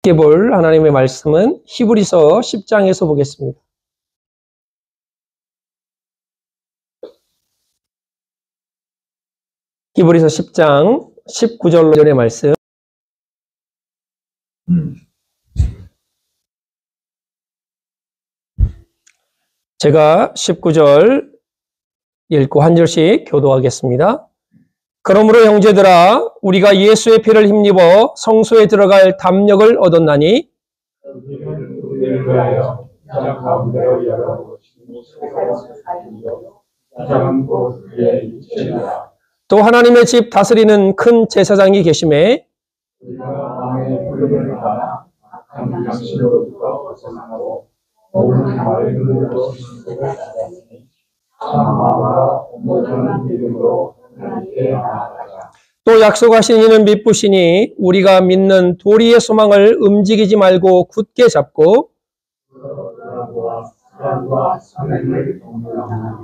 함께 볼 하나님의 말씀은 히브리서 10장에서 보겠습니다. 히브리서 10장 19절의 말씀. 제가 19절 읽고 한 절씩 교도하겠습니다. 그러므로 형제들아, 우리가 예수의 피를 힘입어 성소에 들어갈 담력을 얻었나니 또 하나님의 집 다스리는 큰 제사장이 계심에 또 약속하신 이는 믿으시니 우리가 믿는 도리의 소망을 움직이지 말고 굳게 잡고,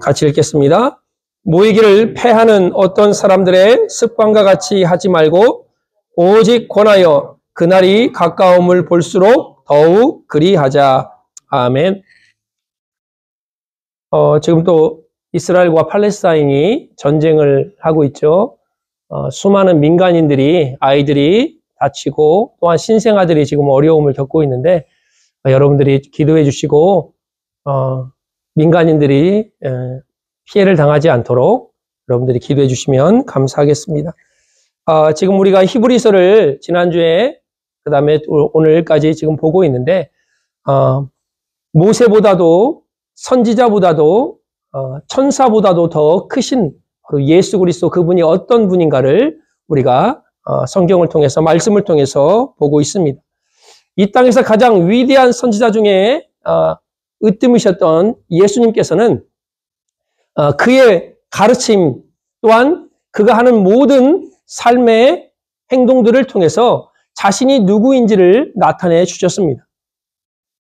같이 읽겠습니다. 모이기를 패하는 어떤 사람들의 습관과 같이 하지 말고 오직 권하여 그날이 가까움을 볼수록 더욱 그리하자. 아멘. 지금 또 이스라엘과 팔레스타인이 전쟁을 하고 있죠. 수많은 민간인들이, 아이들이 다치고 또한 신생아들이 지금 어려움을 겪고 있는데, 여러분들이 기도해 주시고 민간인들이 피해를 당하지 않도록 여러분들이 기도해 주시면 감사하겠습니다. 지금 우리가 히브리서를 지난주에 그 다음에 오늘까지 지금 보고 있는데, 모세보다도 선지자보다도 천사보다도 더 크신 바로 예수 그리스도, 그분이 어떤 분인가를 우리가 성경을 통해서, 말씀을 통해서 보고 있습니다. 이 땅에서 가장 위대한 선지자 중에 으뜸이셨던 예수님께서는 그의 가르침 또한 그가 하는 모든 삶의 행동들을 통해서 자신이 누구인지를 나타내 주셨습니다.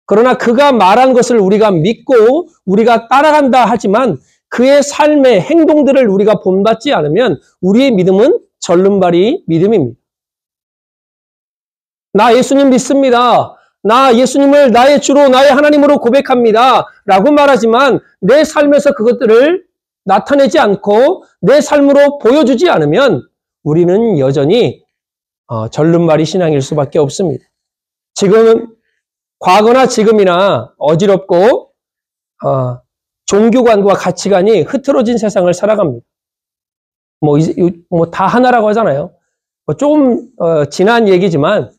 그러나 그가 말한 것을 우리가 믿고 우리가 따라간다 하지만 그의 삶의 행동들을 우리가 본받지 않으면 우리의 믿음은 절름발이 믿음입니다. 나 예수님 믿습니다. 나 예수님을 나의 주로 나의 하나님으로 고백합니다. 라고 말하지만 내 삶에서 그것들을 나타내지 않고 내 삶으로 보여주지 않으면 우리는 여전히 절름발이 신앙일 수밖에 없습니다. 지금은 과거나 지금이나 어지럽고 종교관과 가치관이 흐트러진 세상을 살아갑니다. 다 하나라고 하잖아요. 조금 지난 얘기지만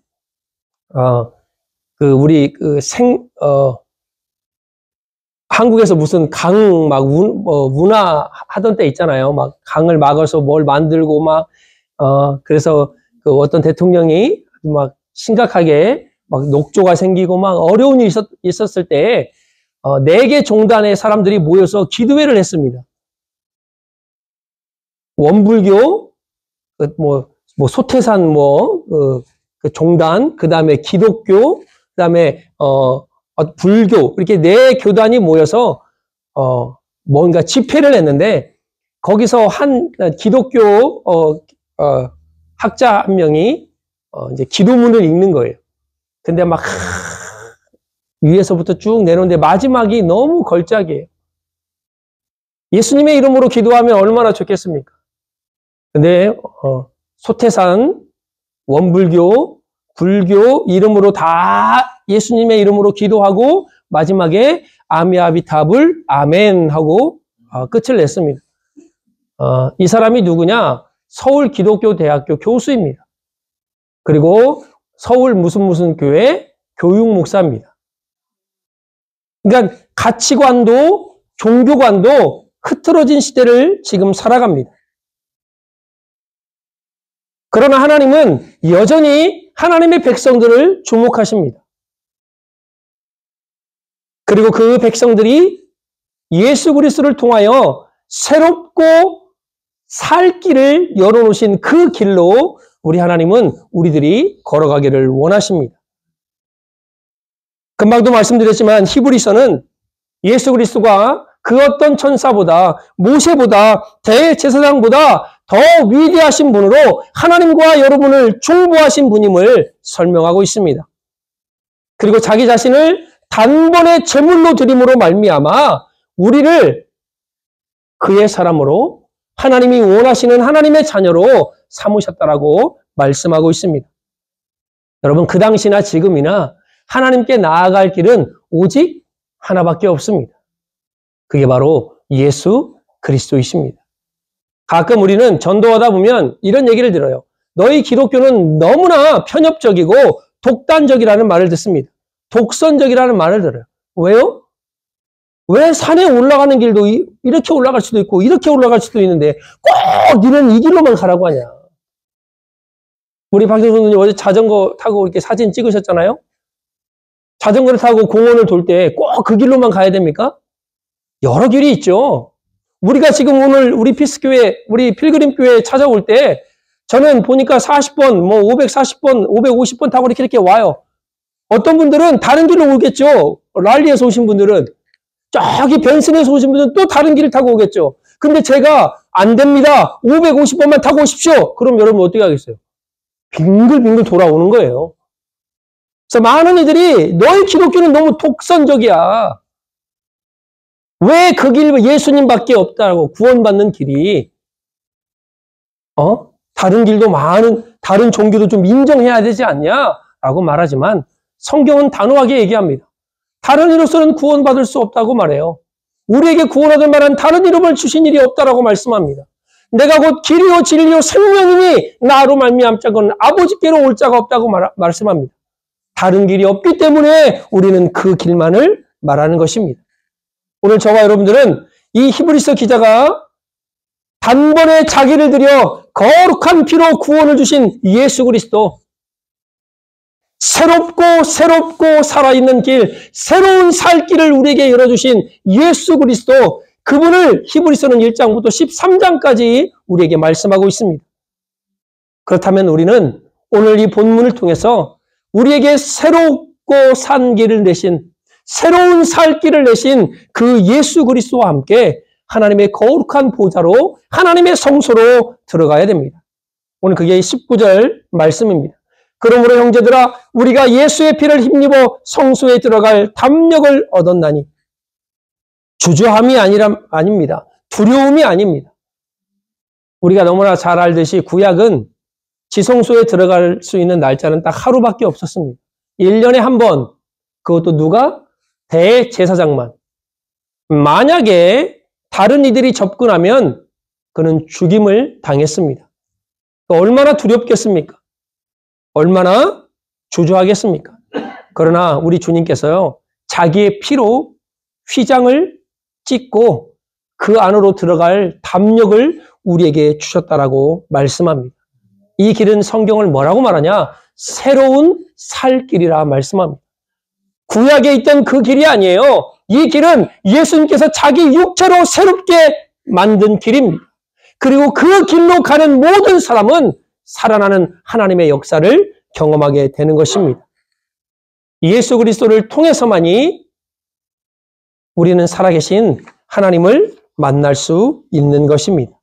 한국에서 무슨 강 막 문화 하던 때 있잖아요. 막 강을 막아서 뭘 만들고 그래서 그 어떤 대통령이 막 심각하게 막 녹조가 생기고 막 어려운 일이 있었을 때 4개 종단의 사람들이 모여서 기도회를 했습니다. 원불교, 소태산 그 종단, 그 다음에 기독교, 그 다음에 불교, 이렇게 4교단이 모여서 뭔가 집회를 했는데, 거기서 한 기독교 학자 한 명이 이제 기도문을 읽는 거예요. 근데 막 위에서부터 쭉 내놓는데 마지막이 너무 걸작이에요. 예수님의 이름으로 기도하면 얼마나 좋겠습니까? 근데 소태산, 원불교, 불교 이름으로 다 예수님의 이름으로 기도하고 마지막에 아미아비타불 아멘 하고 끝을 냈습니다. 이 사람이 누구냐? 서울 기독교 대학교 교수입니다. 그리고 서울 무슨 교회 교육 목사입니다. 그러니까 가치관도 종교관도 흐트러진 시대를 지금 살아갑니다. 그러나 하나님은 여전히 하나님의 백성들을 주목하십니다. 그리고 그 백성들이 예수 그리스도를 통하여 새롭고 살 길을 열어놓으신 그 길로 우리 하나님은 우리들이 걸어가기를 원하십니다. 금방도 말씀드렸지만 히브리서는 예수 그리스도가 그 어떤 천사보다, 모세보다, 대제사장보다 더 위대하신 분으로 하나님과 여러분을 중보하신 분임을 설명하고 있습니다. 그리고 자기 자신을 단번에 제물로 드림으로 말미암아 우리를 그의 사람으로 하나님이 원하시는 하나님의 자녀로 삼으셨다라고 말씀하고 있습니다. 여러분, 그 당시나 지금이나 하나님께 나아갈 길은 오직 하나밖에 없습니다. 그게 바로 예수 그리스도이십니다. 가끔 우리는 전도하다 보면 이런 얘기를 들어요. 너희 기독교는 너무나 편협적이고 독단적이라는 말을 듣습니다. 독선적이라는 말을 들어요. 왜요? 왜 산에 올라가는 길도 이렇게 올라갈 수도 있고 이렇게 올라갈 수도 있는데 꼭 니는 이 길로만 가라고 하냐. 우리 박정선 선생님 어제 자전거 타고 이렇게 사진 찍으셨잖아요. 자전거를 타고 공원을 돌 때 꼭 그 길로만 가야 됩니까? 여러 길이 있죠. 우리가 지금 오늘 우리 피스교회, 우리 필그림교회에 찾아올 때 저는 보니까 40번, 540번, 550번 타고 이렇게 와요. 어떤 분들은 다른 길로 오겠죠. 랄리에서 오신 분들은. 저기 벤슨에서 오신 분들은 또 다른 길을 타고 오겠죠. 근데 제가 안 됩니다. 550번만 타고 오십시오. 그럼 여러분 어떻게 하겠어요? 빙글빙글 돌아오는 거예요. 그래서 많은 이들이 너희 기독교는 너무 독선적이야. 왜 그 길 예수님밖에 없다고 구원받는 길이 다른 길도 많은 다른 종교도 좀 인정해야 되지 않냐라고 말하지만 성경은 단호하게 얘기합니다. 다른 이로서는 구원받을 수 없다고 말해요. 우리에게 구원하던 말은 다른 이름을 주신 일이 없다라고 말씀합니다. 내가 곧 길이요 진리요 생명이니 나로 말미암자건 아버지께로 올 자가 없다고 말씀합니다. 다른 길이 없기 때문에 우리는 그 길만을 말하는 것입니다. 오늘 저와 여러분들은 이 히브리서 기자가 단번에 자기를 들여 거룩한 피로 구원을 주신 예수 그리스도, 새롭고 살아있는 길, 새로운 살 길을 우리에게 열어주신 예수 그리스도, 그분을 히브리서는 1장부터 13장까지 우리에게 말씀하고 있습니다. 그렇다면 우리는 오늘 이 본문을 통해서 우리에게 새롭고 산 길을 내신, 새로운 살 길을 내신 그 예수 그리스도와 함께 하나님의 거룩한 보좌로 하나님의 성소로 들어가야 됩니다. 오늘 그게 19절 말씀입니다. 그러므로 형제들아 우리가 예수의 피를 힘입어 성소에 들어갈 담력을 얻었나니 주저함이 아닙니다. 두려움이 아닙니다. 우리가 너무나 잘 알듯이 구약은 지성소에 들어갈 수 있는 날짜는 딱 하루밖에 없었습니다. 1년에 한 번, 그것도 누가? 대제사장만. 만약에 다른 이들이 접근하면 그는 죽임을 당했습니다. 얼마나 두렵겠습니까? 얼마나 주저하겠습니까? 그러나 우리 주님께서요, 자기의 피로 휘장을 찍고 그 안으로 들어갈 담력을 우리에게 주셨다라고 말씀합니다. 이 길은 성경을 뭐라고 말하냐? 새로운 살 길이라 말씀합니다. 구약에 있던 그 길이 아니에요. 이 길은 예수님께서 자기 육체로 새롭게 만든 길입니다. 그리고 그 길로 가는 모든 사람은 살아나는 하나님의 역사를 경험하게 되는 것입니다. 예수 그리스도를 통해서만이 우리는 살아계신 하나님을 만날 수 있는 것입니다.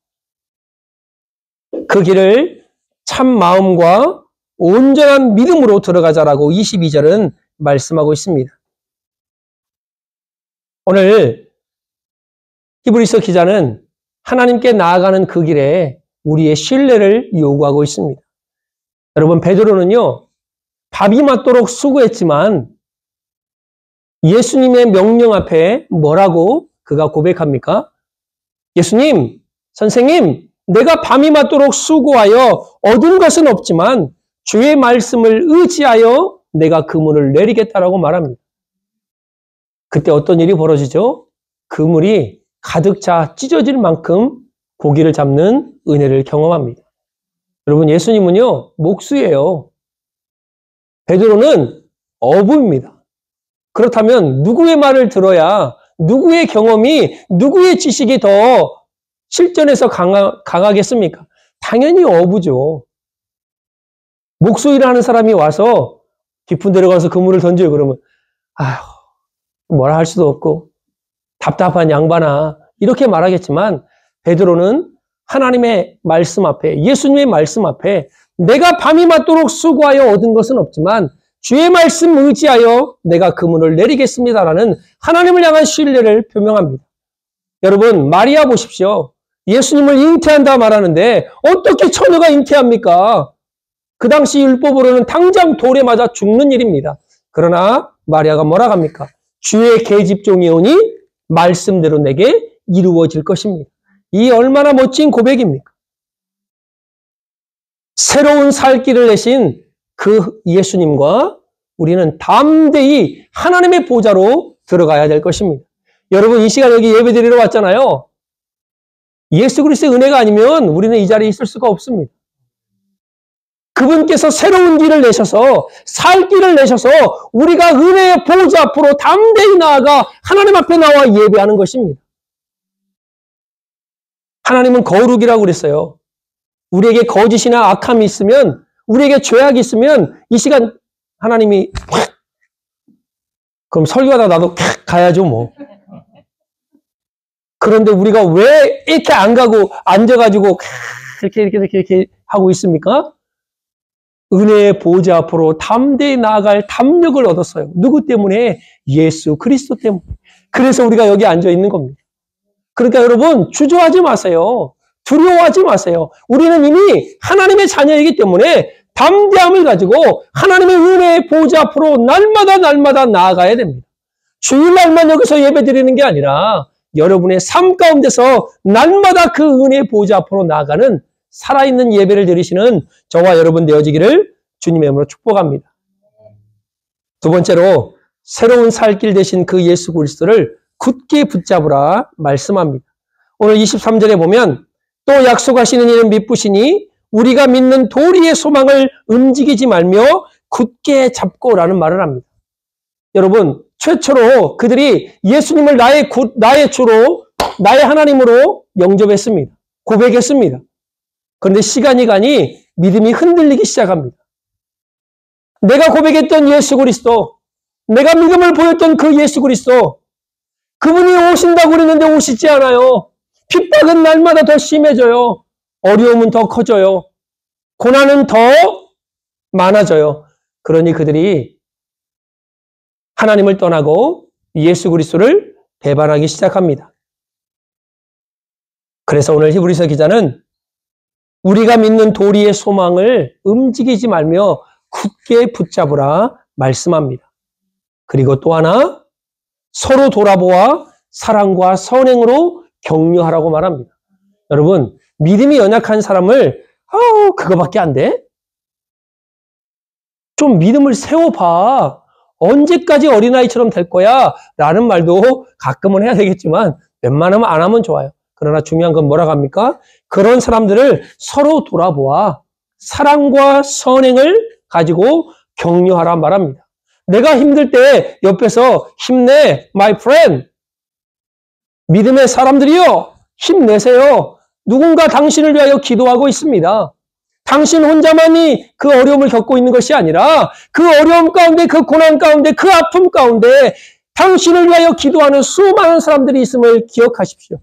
그 길을 참 마음과 온전한 믿음으로 들어가자라고 22절은 말씀하고 있습니다. 오늘 히브리서 기자는 하나님께 나아가는 그 길에 우리의 신뢰를 요구하고 있습니다. 여러분, 베드로는요, 밥이 맞도록 수고했지만 예수님의 명령 앞에 뭐라고 그가 고백합니까? 예수님, 선생님, 내가 밤이 맞도록 수고하여 얻은 것은 없지만 주의 말씀을 의지하여 내가 그물을 내리겠다라고 말합니다. 그때 어떤 일이 벌어지죠? 그물이 가득 차 찢어질 만큼 고기를 잡는 은혜를 경험합니다. 여러분, 예수님은요, 목수예요. 베드로는 어부입니다. 그렇다면 누구의 말을 들어야, 누구의 경험이, 누구의 지식이 더 실전에서 강하겠습니까? 당연히 어부죠. 목수 일을 하는 사람이 와서 깊은 데로 가서 그물을 던져요. 그러면 아휴, 뭐라 할 수도 없고 답답한 양반아, 이렇게 말하겠지만 베드로는 하나님의 말씀 앞에, 예수님의 말씀 앞에 내가 밤이 맞도록 수고하여 얻은 것은 없지만 주의 말씀 의지하여 내가 그물을 내리겠습니다라는 하나님을 향한 신뢰를 표명합니다. 여러분, 마리아 보십시오. 예수님을 잉태한다 말하는데 어떻게 처녀가 잉태합니까? 그 당시 율법으로는 당장 돌에 맞아 죽는 일입니다. 그러나 마리아가 뭐라 합니까? 주의 계집종이 오니 말씀대로 내게 이루어질 것입니다. 이 얼마나 멋진 고백입니까? 새로운 살 길을 내신 그 예수님과 우리는 담대히 하나님의 보좌로 들어가야 될 것입니다. 여러분, 이 시간 여기 예배드리러 왔잖아요. 예수 그리스도의 은혜가 아니면 우리는 이 자리에 있을 수가 없습니다. 그분께서 새로운 길을 내셔서 살 길을 내셔서 우리가 은혜의 보좌 앞으로 담대히 나아가 하나님 앞에 나와 예배하는 것입니다. 하나님은 거룩이라고 그랬어요. 우리에게 거짓이나 악함이 있으면, 우리에게 죄악이 있으면 이 시간 하나님이 그럼 설교하다 나도 가야죠 뭐. 그런데 우리가 왜 이렇게 안 가고 앉아가지고 이렇게 하고 있습니까? 은혜의 보좌 앞으로 담대히 나아갈 담력을 얻었어요. 누구 때문에? 예수 그리스도 때문에. 그래서 우리가 여기 앉아 있는 겁니다. 그러니까 여러분, 주저하지 마세요. 두려워하지 마세요. 우리는 이미 하나님의 자녀이기 때문에 담대함을 가지고 하나님의 은혜의 보좌 앞으로 날마다 나아가야 됩니다. 주일날만 여기서 예배드리는 게 아니라 여러분의 삶 가운데서 날마다 그 은혜의 보좌 앞으로 나아가는 살아있는 예배를 드리시는 저와 여러분 되어지기를 주님의 이름으로 축복합니다. 두 번째로 새로운 살 길 되신 그 예수 그리스도를 굳게 붙잡으라 말씀합니다. 오늘 23절에 보면 또 약속하시는 이는 미쁘시니 우리가 믿는 도리의 소망을 움직이지 말며 굳게 잡고라는 말을 합니다. 여러분, 최초로 그들이 예수님을 나의 주로, 나의 하나님으로 영접했습니다. 고백했습니다. 그런데 시간이 가니 믿음이 흔들리기 시작합니다. 내가 고백했던 예수 그리스도, 내가 믿음을 보였던 그 예수 그리스도, 그분이 오신다고 그랬는데 오시지 않아요. 핍박은 날마다 더 심해져요. 어려움은 더 커져요. 고난은 더 많아져요. 그러니 그들이 하나님을 떠나고 예수 그리스도를 배반하기 시작합니다. 그래서 오늘 히브리서 기자는 우리가 믿는 도리의 소망을 움직이지 말며 굳게 붙잡으라 말씀합니다. 그리고 또 하나, 서로 돌아보아 사랑과 선행으로 격려하라고 말합니다. 여러분, 믿음이 연약한 사람을 그거밖에 안 돼? 좀 믿음을 세워봐. 언제까지 어린아이처럼 될 거야? 라는 말도 가끔은 해야 되겠지만 웬만하면 안 하면 좋아요. 그러나 중요한 건 뭐라고 합니까? 그런 사람들을 서로 돌아보아 사랑과 선행을 가지고 격려하라 말합니다. 내가 힘들 때 옆에서 힘내, my friend. 믿음의 사람들이요, 힘내세요. 누군가 당신을 위하여 기도하고 있습니다. 당신 혼자만이 그 어려움을 겪고 있는 것이 아니라 그 어려움 가운데, 그 고난 가운데, 그 아픔 가운데 당신을 위하여 기도하는 수많은 사람들이 있음을 기억하십시오.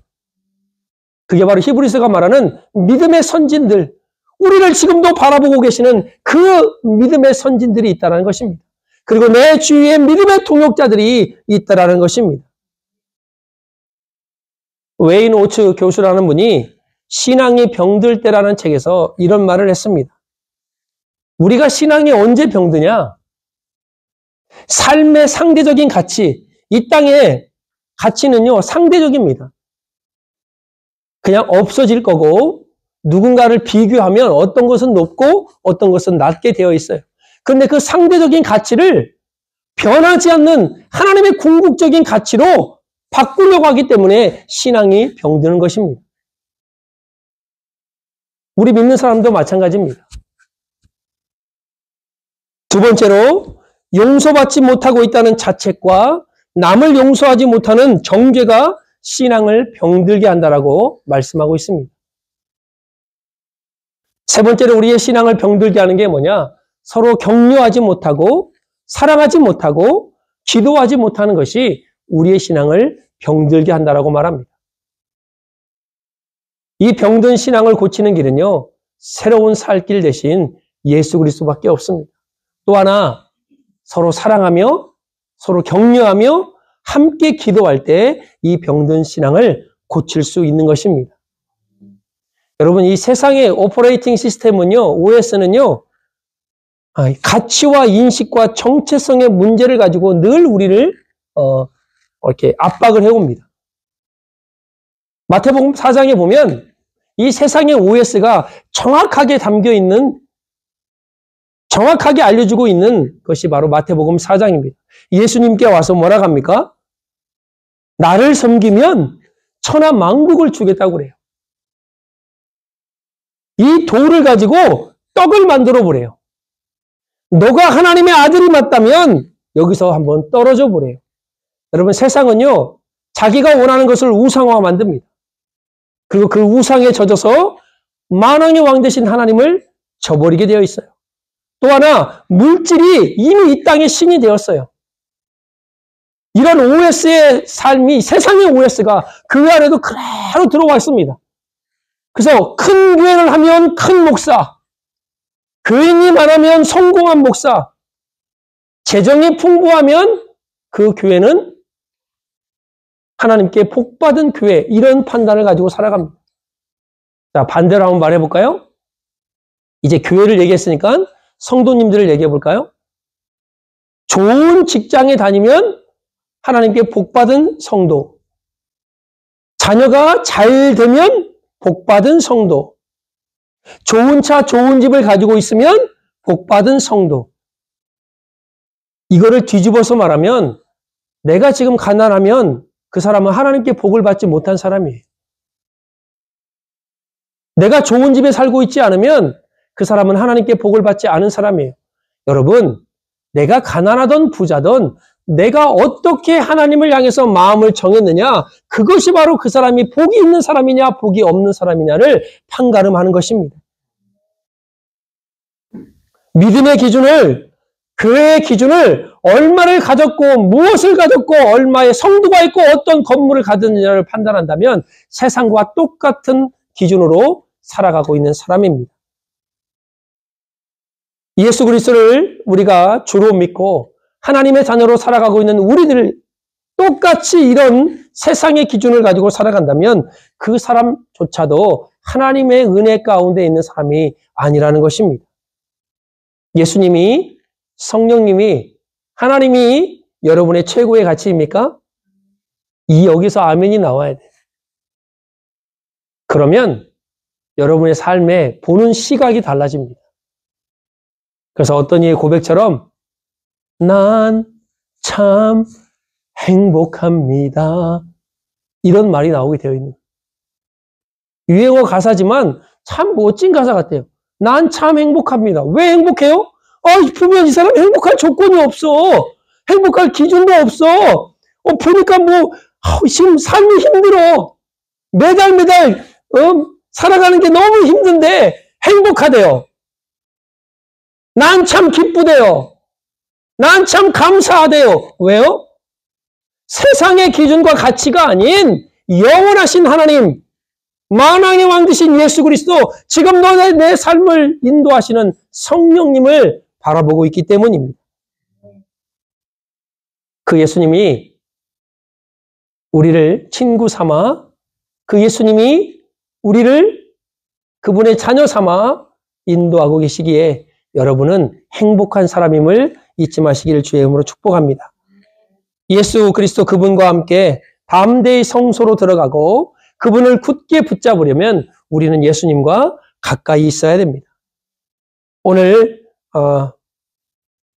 그게 바로 히브리서가 말하는 믿음의 선진들, 우리를 지금도 바라보고 계시는 그 믿음의 선진들이 있다는 것입니다. 그리고 내 주위에 믿음의 동역자들이 있다는 것입니다. 웨인 오츠 교수라는 분이 신앙이 병들 때라는 책에서 이런 말을 했습니다. 우리가 신앙이 언제 병드냐? 삶의 상대적인 가치, 이 땅의 가치는요, 상대적입니다. 그냥 없어질 거고 누군가를 비교하면 어떤 것은 높고 어떤 것은 낮게 되어 있어요. 그런데 그 상대적인 가치를 변하지 않는 하나님의 궁극적인 가치로 바꾸려고 하기 때문에 신앙이 병드는 것입니다. 우리 믿는 사람도 마찬가지입니다. 두 번째로 용서받지 못하고 있다는 자책과 남을 용서하지 못하는 정죄가 신앙을 병들게 한다라고 말씀하고 있습니다. 세 번째로 우리의 신앙을 병들게 하는 게 뭐냐? 서로 격려하지 못하고 사랑하지 못하고 기도하지 못하는 것이 우리의 신앙을 병들게 한다라고 말합니다. 이 병든 신앙을 고치는 길은요, 새로운 살 길 대신 예수 그리스도밖에 없습니다. 또 하나, 서로 사랑하며 서로 격려하며 함께 기도할 때 이 병든 신앙을 고칠 수 있는 것입니다. 여러분, 이 세상의 오퍼레이팅 시스템은요, OS는요, 가치와 인식과 정체성의 문제를 가지고 늘 우리를 이렇게 압박을 해옵니다. 마태복음 4장에 보면 이 세상의 OS가 정확하게 담겨 있는, 정확하게 알려주고 있는 것이 바로 마태복음 4장입니다. 예수님께 와서 뭐라고 합니까? 나를 섬기면 천하 만국을 주겠다고 그래요. 이 돌을 가지고 떡을 만들어 보래요. 너가 하나님의 아들이 맞다면 여기서 한번 떨어져 보래요. 여러분, 세상은요, 자기가 원하는 것을 우상화 만듭니다. 그리고 그 우상에 젖어서 만왕의 왕 되신 하나님을 저버리게 되어 있어요. 또 하나, 물질이 이미 이 땅의 신이 되었어요. 이런 OS의 삶이, 세상의 OS가 그 안에도 그대로 들어와 있습니다. 그래서 큰 교회를 하면 큰 목사, 교인이 많으면 성공한 목사, 재정이 풍부하면 그 교회는 하나님께 복받은 교회, 이런 판단을 가지고 살아갑니다. 자, 반대로 한번 말해볼까요? 이제 교회를 얘기했으니까 성도님들을 얘기해볼까요? 좋은 직장에 다니면 하나님께 복받은 성도, 자녀가 잘 되면 복받은 성도, 좋은 차, 좋은 집을 가지고 있으면 복받은 성도. 이거를 뒤집어서 말하면 내가 지금 가난하면 그 사람은 하나님께 복을 받지 못한 사람이에요. 내가 좋은 집에 살고 있지 않으면 그 사람은 하나님께 복을 받지 않은 사람이에요. 여러분, 내가 가난하던 부자든 내가 어떻게 하나님을 향해서 마음을 정했느냐, 그것이 바로 그 사람이 복이 있는 사람이냐 복이 없는 사람이냐를 판가름하는 것입니다. 믿음의 기준을, 교회의 기준을 얼마를 가졌고 무엇을 가졌고 얼마의 성도가 있고 어떤 건물을 가졌느냐를 판단한다면 세상과 똑같은 기준으로 살아가고 있는 사람입니다. 예수 그리스도를 우리가 주로 믿고 하나님의 자녀로 살아가고 있는 우리들 똑같이 이런 세상의 기준을 가지고 살아간다면 그 사람조차도 하나님의 은혜 가운데 있는 사람이 아니라는 것입니다. 예수님이, 성령님이, 하나님이 여러분의 최고의 가치입니까? 여기서 아멘이 나와야 돼요. 그러면 여러분의 삶에 보는 시각이 달라집니다. 그래서 어떤 이의 고백처럼 난 참 행복합니다. 이런 말이 나오게 되어 있는 거예요. 유행어 가사지만 참 멋진 가사 같아요. 난 참 행복합니다. 왜 행복해요? 보면 이 사람 행복할 조건이 없어. 행복할 기준도 없어. 보니까 지금 삶이 힘들어. 매달 살아가는 게 너무 힘든데 행복하대요. 난 참 기쁘대요. 난 참 감사하대요. 왜요? 세상의 기준과 가치가 아닌 영원하신 하나님, 만왕의 왕 되신 예수 그리스도, 지금 내 삶을 인도하시는 성령님을 바라보고 있기 때문입니다. 그 예수님이 우리를 친구 삼아, 그 예수님이 우리를 그분의 자녀 삼아 인도하고 계시기에 여러분은 행복한 사람임을 잊지 마시기를 주의 이름으로 축복합니다. 예수 그리스도 그분과 함께 담대히 성소로 들어가고 그분을 굳게 붙잡으려면 우리는 예수님과 가까이 있어야 됩니다. 오늘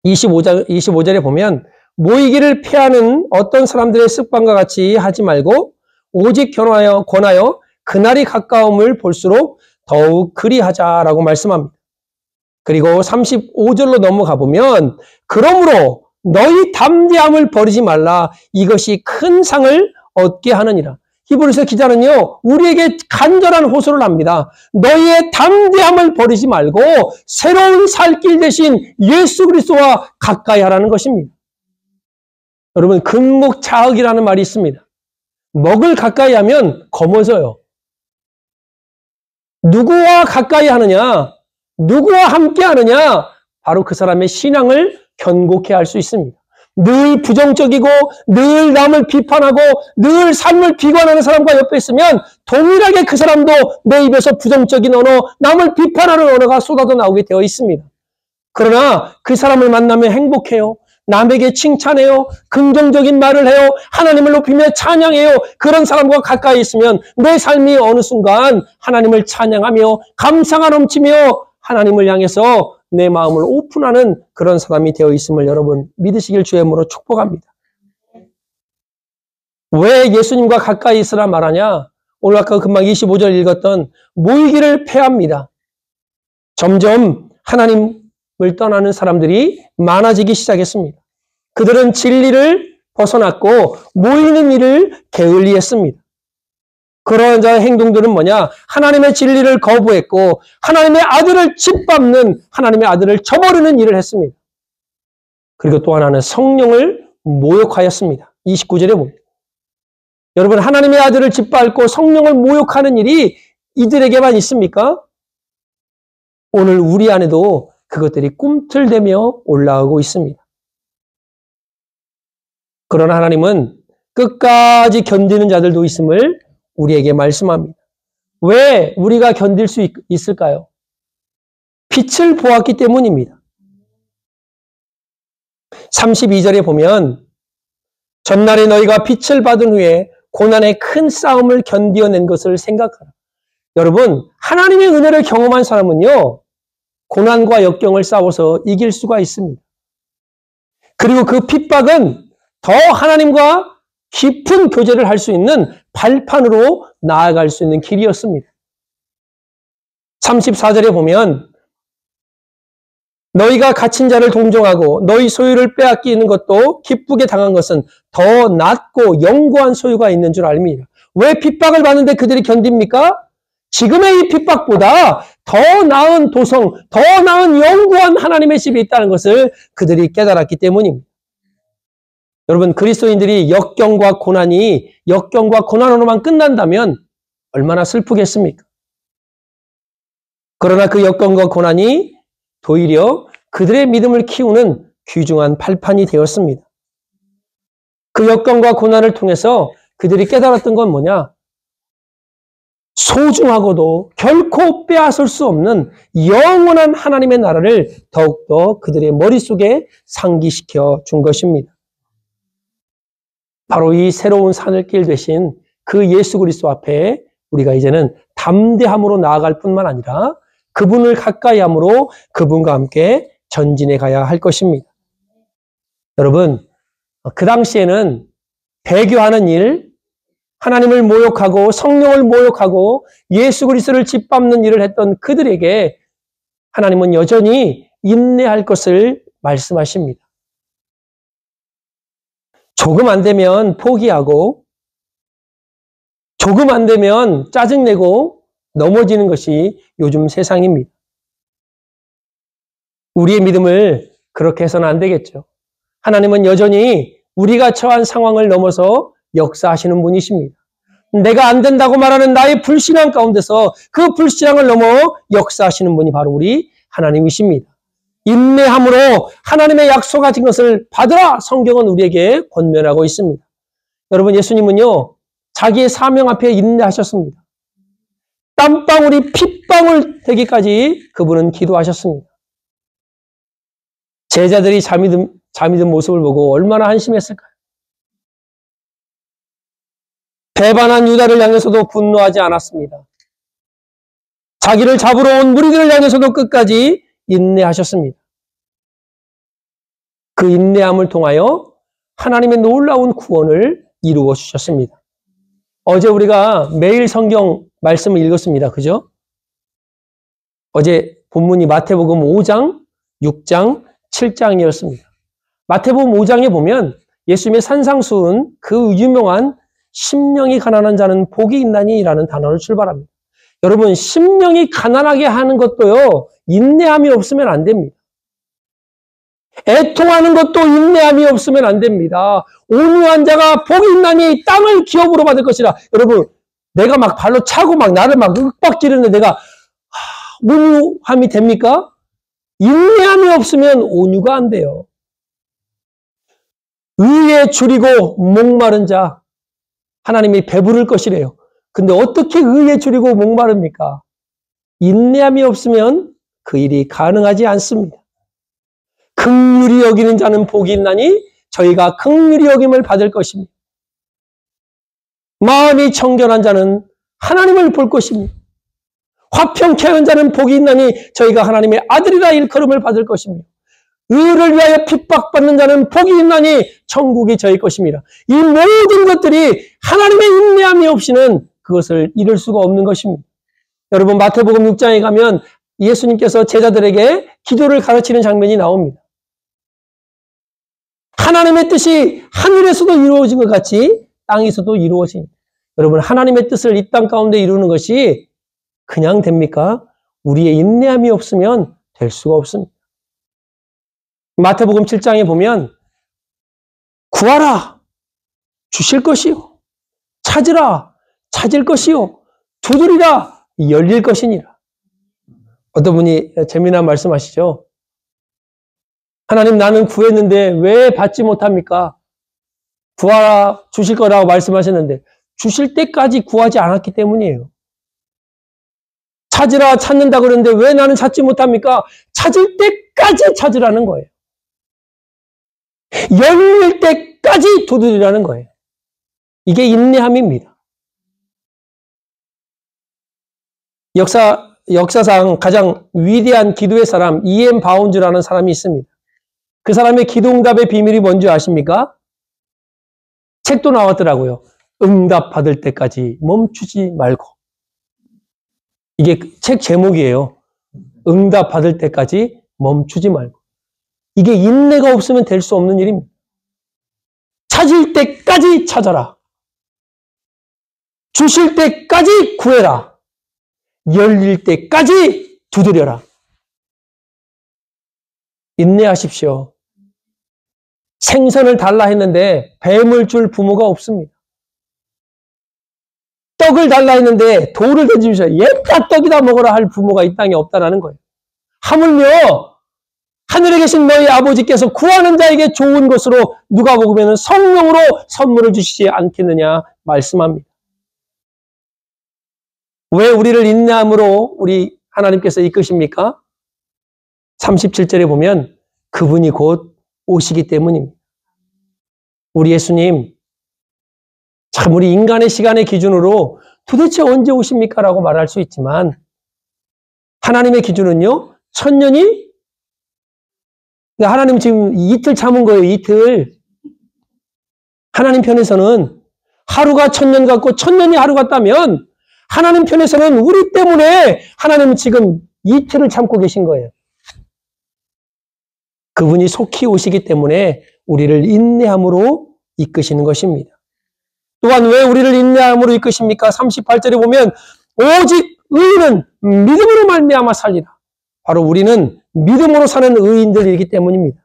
25절에 보면 모이기를 피하는 어떤 사람들의 습관과 같이 하지 말고 오직 권하여 그날이 가까움을 볼수록 더욱 그리하자라고 말씀합니다. 그리고 35절로 넘어가 보면 그러므로 너희 담대함을 버리지 말라. 이것이 큰 상을 얻게 하느니라. 히브리서 기자는요, 우리에게 간절한 호소를 합니다. 너희의 담대함을 버리지 말고 새로운 살 길 대신 예수 그리스도와 가까이 하라는 것입니다. 여러분, 금목차흑이라는 말이 있습니다. 먹을 가까이 하면 검어져요. 누구와 가까이 하느냐? 누구와 함께 하느냐? 바로 그 사람의 신앙을 견고케 할 수 있습니다. 늘 부정적이고 늘 남을 비판하고 늘 삶을 비관하는 사람과 옆에 있으면 동일하게 그 사람도 내 입에서 부정적인 언어, 남을 비판하는 언어가 쏟아져 나오게 되어 있습니다. 그러나 그 사람을 만나면 행복해요. 남에게 칭찬해요. 긍정적인 말을 해요. 하나님을 높이며 찬양해요. 그런 사람과 가까이 있으면 내 삶이 어느 순간 하나님을 찬양하며 감사가 넘치며 하나님을 향해서 내 마음을 오픈하는 그런 사람이 되어 있음을 여러분 믿으시길 주의 이름으로 축복합니다. 왜 예수님과 가까이 있으라 말하냐? 오늘 아까 금방 25절 읽었던 모이기를 패합니다. 점점 하나님을 떠나는 사람들이 많아지기 시작했습니다. 그들은 진리를 벗어났고 모이는 일을 게을리했습니다. 그러한 자의 행동들은 뭐냐? 하나님의 진리를 거부했고 하나님의 아들을 짓밟는, 하나님의 아들을 저버리는 일을 했습니다. 그리고 또 하나는 성령을 모욕하였습니다. 29절에 보면 여러분, 하나님의 아들을 짓밟고 성령을 모욕하는 일이 이들에게만 있습니까? 오늘 우리 안에도 그것들이 꿈틀대며 올라오고 있습니다. 그러나 하나님은 끝까지 견디는 자들도 있음을 우리에게 말씀합니다. 왜 우리가 견딜 수 있을까요? 빛을 보았기 때문입니다. 32절에 보면 전날에 너희가 빛을 받은 후에 고난의 큰 싸움을 견디어낸 것을 생각하라. 여러분, 하나님의 은혜를 경험한 사람은요, 고난과 역경을 싸워서 이길 수가 있습니다. 그리고 그 핍박은 더 하나님과 깊은 교제를 할 수 있는 발판으로 나아갈 수 있는 길이었습니다. 34절에 보면 너희가 갇힌 자를 동정하고 너희 소유를 빼앗기는 것도 기쁘게 당한 것은 더 낫고 영구한 소유가 있는 줄 알미라. 왜 핍박을 받는데 그들이 견딥니까? 지금의 이 핍박보다 더 나은 도성, 더 나은 영구한 하나님의 집이 있다는 것을 그들이 깨달았기 때문입니다. 여러분, 그리스도인들이 역경과 고난으로만 끝난다면 얼마나 슬프겠습니까? 그러나 그 역경과 고난이 도리어 그들의 믿음을 키우는 귀중한 발판이 되었습니다. 그 역경과 고난을 통해서 그들이 깨달았던 건 뭐냐? 소중하고도 결코 빼앗을 수 없는 영원한 하나님의 나라를 더욱더 그들의 머릿속에 상기시켜 준 것입니다. 바로 이 새로운 산을길 되신 그 예수 그리스도 앞에 우리가 이제는 담대함으로 나아갈 뿐만 아니라 그분을 가까이 함으로 그분과 함께 전진해 가야 할 것입니다. 여러분, 그 당시에는 배교하는 일, 하나님을 모욕하고 성령을 모욕하고 예수 그리스도를 짓밟는 일을 했던 그들에게 하나님은 여전히 인내할 것을 말씀하십니다. 조금 안 되면 포기하고 조금 안 되면 짜증내고 넘어지는 것이 요즘 세상입니다. 우리의 믿음을 그렇게 해서는 안 되겠죠. 하나님은 여전히 우리가 처한 상황을 넘어서 역사하시는 분이십니다. 내가 안 된다고 말하는 나의 불신앙 가운데서 그 불신앙을 넘어 역사하시는 분이 바로 우리 하나님이십니다. 인내함으로 하나님의 약속하신 것을 받으라 성경은 우리에게 권면하고 있습니다. 여러분, 예수님은요, 자기의 사명 앞에 인내하셨습니다. 땀방울이 핏방울 되기까지 그분은 기도하셨습니다. 제자들이 잠이 든 모습을 보고 얼마나 한심했을까요? 배반한 유다를 향해서도 분노하지 않았습니다. 자기를 잡으러 온 무리들을 향해서도 끝까지 인내하셨습니다. 그 인내함을 통하여 하나님의 놀라운 구원을 이루어 주셨습니다. 어제 우리가 매일 성경 말씀을 읽었습니다. 그죠? 어제 본문이 마태복음 5장, 6장, 7장이었습니다. 마태복음 5장에 보면 예수님의 산상수훈 그 유명한 심령이 가난한 자는 복이 있나니라는 단어를 출발합니다. 여러분, 심령이 가난하게 하는 것도요, 인내함이 없으면 안 됩니다. 애통하는 것도 인내함이 없으면 안 됩니다. 온유한 자가 복이 있나니 땅을 기업으로 받을 것이라. 여러분, 내가 막 발로 차고 막 나를 막 윽박지르는데 내가 온유함이 됩니까? 인내함이 없으면 온유가 안 돼요. 의에 줄이고 목마른 자 하나님이 배부를 것이래요. 근데 어떻게 의에 줄이고 목마릅니까? 인내함이 없으면 그 일이 가능하지 않습니다. 긍휼히 여기는 자는 복이 있나니 저희가 긍휼히 여김을 받을 것입니다. 마음이 청결한 자는 하나님을 볼 것입니다. 화평케 하는 자는 복이 있나니 저희가 하나님의 아들이라 일컬음을 받을 것입니다. 의를 위하여 핍박받는 자는 복이 있나니 천국이 저희 것입니다. 이 모든 것들이 하나님의 인내함이 없이는 그것을 이룰 수가 없는 것입니다. 여러분 마태복음 6장에 가면 예수님께서 제자들에게 기도를 가르치는 장면이 나옵니다. 하나님의 뜻이 하늘에서도 이루어진 것 같이 땅에서도 이루어집니다. 여러분 하나님의 뜻을 이 땅 가운데 이루는 것이 그냥 됩니까? 우리의 인내함이 없으면 될 수가 없습니다. 마태복음 7장에 보면 구하라 주실 것이요 찾으라 찾을 것이요 두드리라 열릴 것이니라. 어떤 분이 재미난 말씀하시죠. 하나님 나는 구했는데 왜 받지 못합니까? 구하라 주실 거라고 말씀하셨는데 주실 때까지 구하지 않았기 때문이에요. 찾으라 찾는다 그러는데 왜 나는 찾지 못합니까? 찾을 때까지 찾으라는 거예요. 열릴 때까지 두드리라는 거예요. 이게 인내함입니다. 역사상 가장 위대한 기도의 사람 E.M. 바운즈라는 사람이 있습니다. 그 사람의 기도응답의 비밀이 뭔지 아십니까? 책도 나왔더라고요. 응답 받을 때까지 멈추지 말고. 이게 책 제목이에요. 응답 받을 때까지 멈추지 말고. 이게 인내가 없으면 될 수 없는 일입니다. 찾을 때까지 찾아라. 주실 때까지 구해라. 열릴 때까지 두드려라. 인내하십시오. 생선을 달라 했는데 뱀을 줄 부모가 없습니다. 떡을 달라 했는데 돌을 던지면서 얘다 떡이다 먹어라 할 부모가 이 땅에 없다라는 거예요. 하물며 하늘에 계신 너희 아버지께서 구하는 자에게 좋은 것으로 누가복음에는 성령으로 선물을 주시지 않겠느냐 말씀합니다. 왜 우리를 인내함으로 우리 하나님께서 이끄십니까? 37절에 보면 그분이 곧 오시기 때문입니다. 우리 예수님 참 우리 인간의 시간의 기준으로 도대체 언제 오십니까? 라고 말할 수 있지만 하나님의 기준은요. 1000년이 하나님 지금 이틀 참은 거예요. 이틀. 하나님 편에서는 하루가 1000년 같고 1000년이 하루 같다면 하나님 편에서는 우리 때문에 하나님은 지금 이틀을 참고 계신 거예요. 그분이 속히 오시기 때문에 우리를 인내함으로 이끄시는 것입니다. 또한 왜 우리를 인내함으로 이끄십니까? 38절에 보면 오직 의인은 믿음으로 말미암아 살리라. 바로 우리는 믿음으로 사는 의인들이기 때문입니다.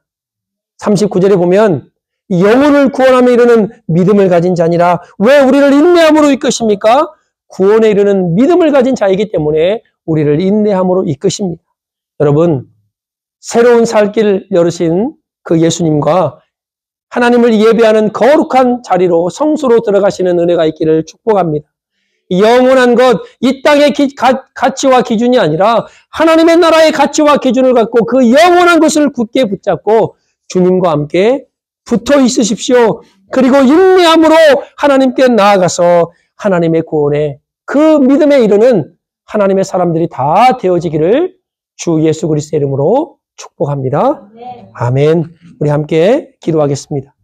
39절에 보면 영혼을 구원함에 이르는 믿음을 가진 자니라. 왜 우리를 인내함으로 이끄십니까? 구원에 이르는 믿음을 가진 자이기 때문에 우리를 인내함으로 이끄십니다. 여러분, 새로운 살 길 열으신 그 예수님과 하나님을 예배하는 거룩한 자리로 성소로 들어가시는 은혜가 있기를 축복합니다. 영원한 것, 이 땅의 가치와 기준이 아니라 하나님의 나라의 가치와 기준을 갖고 그 영원한 것을 굳게 붙잡고 주님과 함께 붙어 있으십시오. 그리고 인내함으로 하나님께 나아가서 하나님의 구원에 그 믿음에 이르는 하나님의 사람들이 다 되어지기를 주 예수 그리스도의 이름으로 축복합니다. 아멘. 우리 함께 기도하겠습니다.